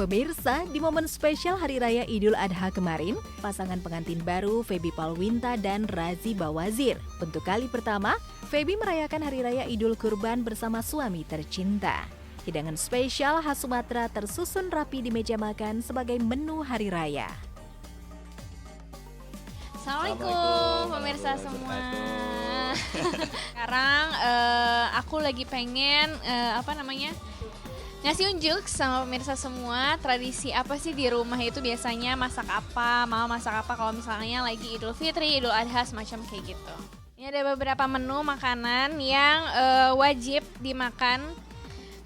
Pemirsa, di momen spesial Hari Raya Idul Adha kemarin, pasangan pengantin baru Feby Palwinta dan Razi Bawazir. Untuk kali pertama, Feby merayakan Hari Raya Idul Kurban bersama suami tercinta. Hidangan spesial khas Sumatera tersusun rapi di meja makan sebagai menu Hari Raya. Assalamualaikum pemirsa semua. Sekarang aku lagi pengen ngasih unjuk sama pemirsa semua, tradisi apa sih di rumah itu biasanya, masak apa, mau masak apa kalau misalnya lagi Idul Fitri, Idul Adha, semacam kayak gitu. Ini ada beberapa menu makanan yang wajib dimakan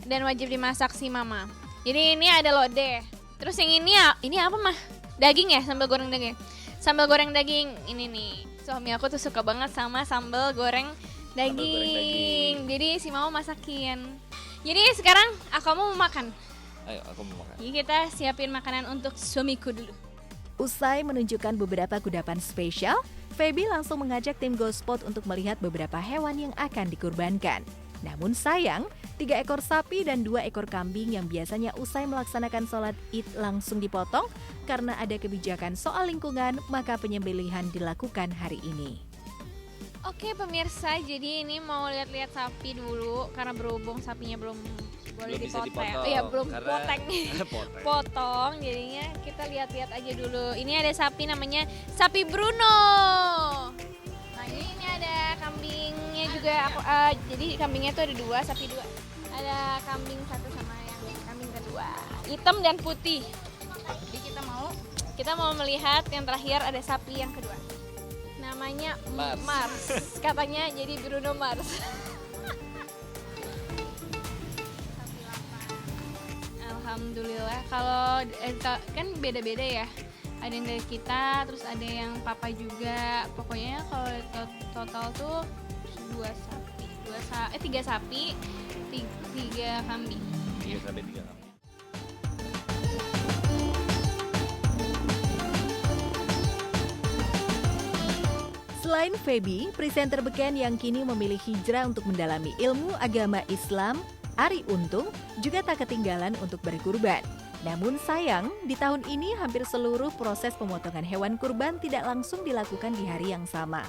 dan wajib dimasak si mama. Jadi ini ada lodeh. Terus yang ini apa mah? Daging ya, sambal goreng daging. Sambal goreng daging ini nih. Suami aku tuh suka banget sama sambal goreng daging. Jadi si mama masakin. Jadi sekarang aku mau makan. Ayo, aku mau makan. Jadi kita siapin makanan untuk suamiku dulu. Usai menunjukkan beberapa kudapan spesial, Feby langsung mengajak tim GoSpot untuk melihat beberapa hewan yang akan dikurbankan. Namun sayang, 3 ekor sapi dan 2 ekor kambing yang biasanya usai melaksanakan sholat Id langsung dipotong karena ada kebijakan soal lingkungan, maka penyembelihan dilakukan hari ini. Oke pemirsa, jadi ini mau lihat-lihat sapi dulu karena berhubung sapinya belum boleh dipotong. Iya, belum potong. Potong, jadinya kita lihat-liat aja dulu. Ini ada sapi namanya sapi Bruno. Nah, ini ada kambingnya juga. Jadi kambingnya tuh ada 2, sapi 2. Ada kambing satu sama yang kambing kedua. Hitam dan putih. Jadi kita mau melihat yang terakhir ada sapi yang kedua. Namanya Mars. Katanya jadi Bruno Mars. Alhamdulillah. Kalau kan beda-beda ya. Ada yang dari kita, terus ada yang papa juga. Pokoknya kalau total tuh 3 sapi, 3 kambing. 3 sampai 3 kambing. Selain Feby, presenter beken yang kini memilih hijrah untuk mendalami ilmu agama Islam, Arie Untung juga tak ketinggalan untuk berkurban. Namun sayang, di tahun ini hampir seluruh proses pemotongan hewan kurban tidak langsung dilakukan di hari yang sama.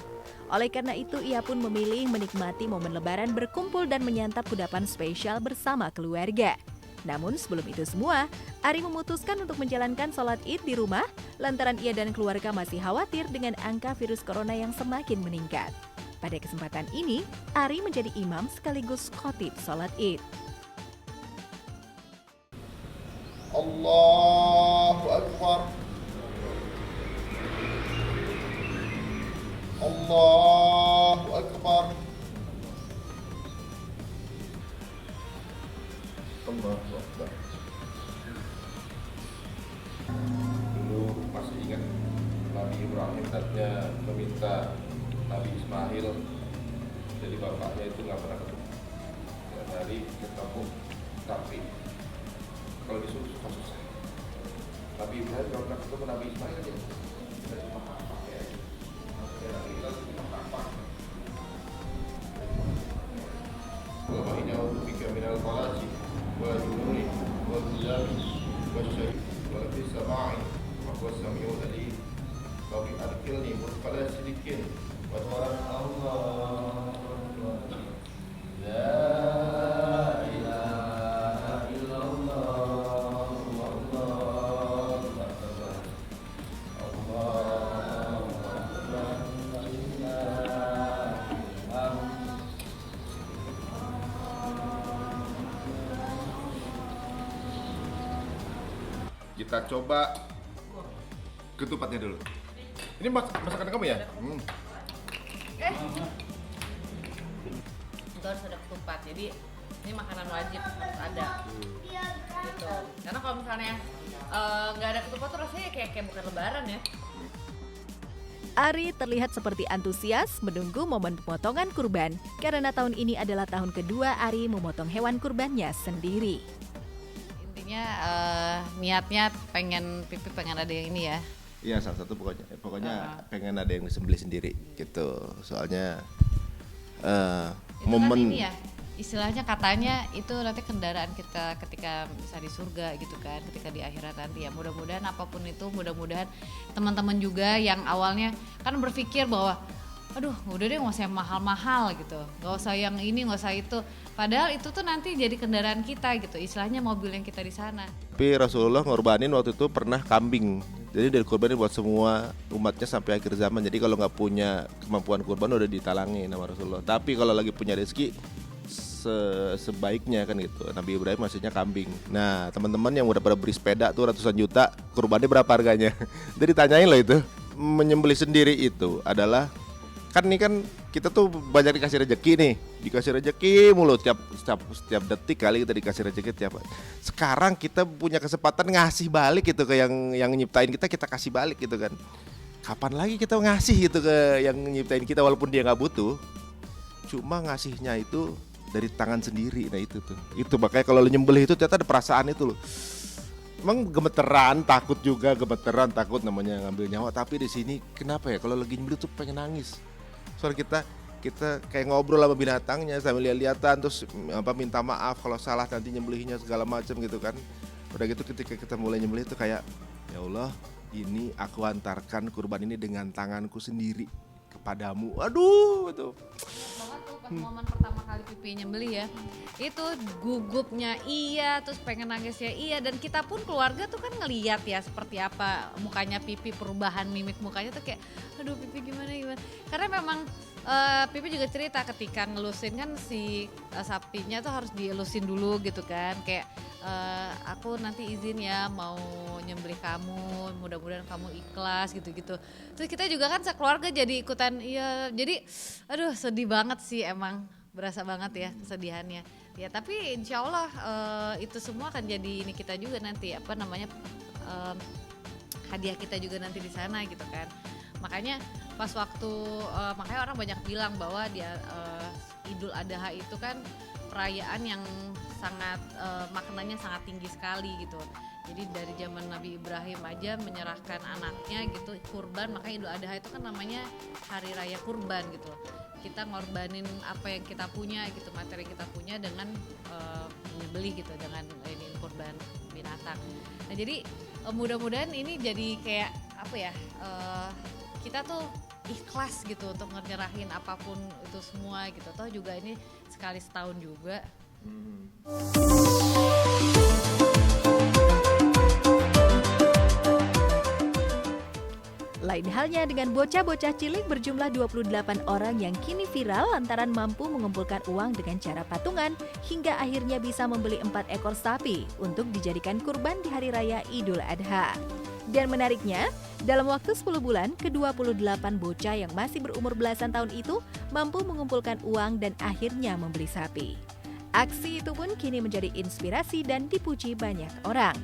Oleh karena itu, ia pun memilih menikmati momen Lebaran berkumpul dan menyantap kudapan spesial bersama keluarga. Namun sebelum itu semua, Arie memutuskan untuk menjalankan sholat Id di rumah lantaran ia dan keluarga masih khawatir dengan angka virus corona yang semakin meningkat. Pada kesempatan ini, Arie menjadi imam sekaligus khatib sholat Id. Allahu Akbar. Allahu Akbar. Allahu Akbar. Dulu masih ingat Nabi Ibrahim tadinya meminta Nabi Ismail jadi bapaknya itu nggak pernah ketemu. Dari ketemu tapi kalau disuruh susah. Nabi Ibrahim nggak pernah ketemu Nabi Ismail aja. Dari bapak ya. Nabi kita cuma bapak. Wa inna bika minal qalasi wa jununi wa zulami wa syari wa fi samai wa huwa samiul alim. Wa bi adkhilni mudkhala sidikin wa tawaran Allah. La ilaha illallah Allahu akbar. Allahu akbar. Kita coba ketupatnya dulu. Ini masakan kamu ya? Itu harus ada ketupat, jadi ini makanan wajib harus ada gitu. Karena kalau misalnya nggak ada ketupat tuh rasanya kayak bukan lebaran ya. Arie terlihat seperti antusias menunggu momen pemotongan kurban karena tahun ini adalah tahun kedua Arie memotong hewan kurbannya sendiri. Intinya niatnya pengen ada yang ini ya. Iya, salah satu pokoknya pengen ada yang disembelih sendiri gitu. Soalnya Itu momen kan ini ya, istilahnya katanya itu nanti kendaraan kita ketika bisa di surga gitu kan, ketika di akhirat nanti ya. Mudah-mudahan apapun itu, mudah-mudahan teman-teman juga yang awalnya kan berpikir bahwa aduh udah deh nggak usah yang mahal-mahal gitu, nggak usah yang ini, nggak usah itu, padahal itu tuh nanti jadi kendaraan kita gitu, istilahnya mobil yang kita di sana. Tapi Rasulullah ngorbanin waktu itu pernah kambing, jadi dari kurbanin buat semua umatnya sampai akhir zaman. Jadi kalau nggak punya kemampuan kurban udah ditalangin sama Rasulullah, tapi kalau lagi punya rezeki sebaiknya kan gitu. Nabi Ibrahim maksudnya kambing. Nah teman-teman yang udah pada beli sepeda tuh ratusan juta, kurbannya berapa harganya? Jadi ditanyain loh itu. Menyembelih sendiri itu adalah kan ini kan kita tuh banyak dikasih rezeki nih, dikasih rezeki mulu setiap detik kali kita dikasih rezeki tiap. Sekarang kita punya kesempatan ngasih balik gitu ke yang nyiptain kita kasih balik gitu kan. Kapan lagi kita ngasih gitu ke yang nyiptain kita walaupun dia nggak butuh, cuma ngasihnya itu dari tangan sendiri. Nah itu tuh, itu makanya kalau lu nyembelih itu ternyata ada perasaan itu loh. Emang gemeteran, takut juga, gemeteran, takut namanya ngambil nyawa. Tapi di sini kenapa ya kalau lagi nyembelih tuh pengen nangis. Soalnya kita kayak ngobrol sama binatangnya sambil lihat-lihatan, terus minta maaf kalau salah nanti nyembelihnya segala macam gitu kan. Udah gitu ketika kita mulai nyembelih itu kayak ya Allah, ini aku antarkan kurban ini dengan tanganku sendiri kepadamu. Aduh itu. Pas momen pertama kali Pipi nyembelih ya, itu gugupnya iya, terus pengen nangisnya iya, dan kita pun keluarga tuh kan ngeliat ya seperti apa mukanya Pipi, perubahan mimik mukanya tuh kayak aduh Pipi gimana, karena memang Pipi juga cerita ketika ngelusin kan si sapinya tuh harus dielusin dulu gitu kan, kayak aku nanti izin ya mau nyembelih kamu, mudah-mudahan kamu ikhlas gitu-gitu. Terus kita juga kan sekeluarga jadi ikutan, iya, jadi aduh sedih banget sih, emang berasa banget ya kesedihannya ya. Tapi insya Allah itu semua akan jadi ini kita juga nanti apa namanya hadiah kita juga nanti di sana gitu kan. Makanya pas waktu makanya orang banyak bilang bahwa dia Idul Adha itu kan perayaan yang sangat maknanya sangat tinggi sekali gitu. Jadi dari zaman Nabi Ibrahim aja menyerahkan anaknya gitu kurban, makanya Idul Adha itu kan namanya hari raya kurban gitu. Kita ngorbanin apa yang kita punya gitu, materi kita punya dengan menyembelih gitu, dengan ini kurban binatang. Nah jadi mudah-mudahan ini jadi kayak apa ya, kita tuh ikhlas gitu untuk nyerahin apapun itu semua gitu. Toh juga ini sekali setahun juga. Lain halnya dengan bocah-bocah cilik berjumlah 28 orang yang kini viral lantaran mampu mengumpulkan uang dengan cara patungan hingga akhirnya bisa membeli 4 ekor sapi untuk dijadikan kurban di Hari Raya Idul Adha. Dan menariknya, dalam waktu 10 bulan, ke-28 bocah yang masih berumur belasan tahun itu mampu mengumpulkan uang dan akhirnya membeli sapi. Aksi itu pun kini menjadi inspirasi dan dipuji banyak orang.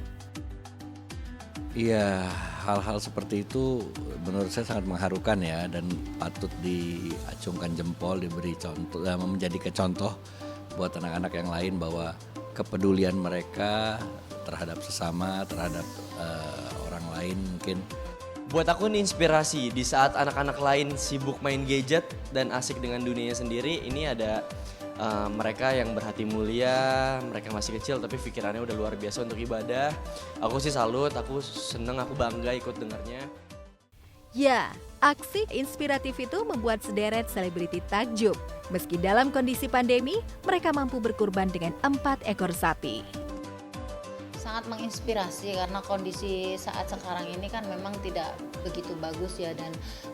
Iya, hal-hal seperti itu menurut saya sangat mengharukan ya, dan patut diacungkan jempol, diberi contoh, menjadi contoh buat anak-anak yang lain bahwa kepedulian mereka terhadap sesama, terhadap orang lain mungkin. Buat aku ini inspirasi di saat anak-anak lain sibuk main gadget dan asik dengan dunianya sendiri, ini ada mereka yang berhati mulia, mereka masih kecil tapi pikirannya udah luar biasa untuk ibadah. Aku sih salut, aku seneng, aku bangga ikut dengarnya. Ya, aksi inspiratif itu membuat sederet selebriti takjub. Meski dalam kondisi pandemi, mereka mampu berkurban dengan 4 ekor sapi. Sangat menginspirasi karena kondisi saat sekarang ini kan memang tidak begitu bagus ya, dan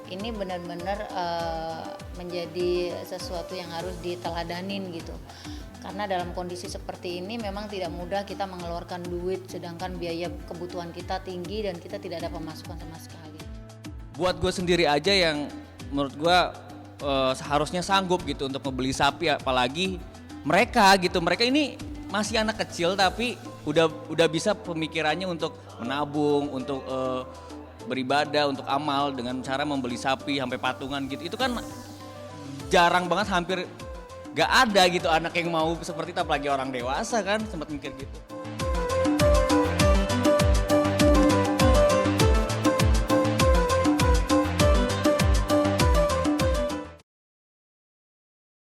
ini benar-benar menjadi sesuatu yang harus diteladanin gitu. Karena dalam kondisi seperti ini memang tidak mudah kita mengeluarkan duit, sedangkan biaya kebutuhan kita tinggi dan kita tidak ada pemasukan sama sekali. Buat gue sendiri aja yang menurut gue seharusnya sanggup gitu untuk membeli sapi, apalagi mereka gitu, mereka ini masih anak kecil tapi udah bisa pemikirannya untuk menabung, untuk beribadah, untuk amal dengan cara membeli sapi sampai patungan gitu. Itu kan jarang banget, hampir gak ada gitu anak yang mau seperti itu, apalagi orang dewasa kan sempat mikir gitu.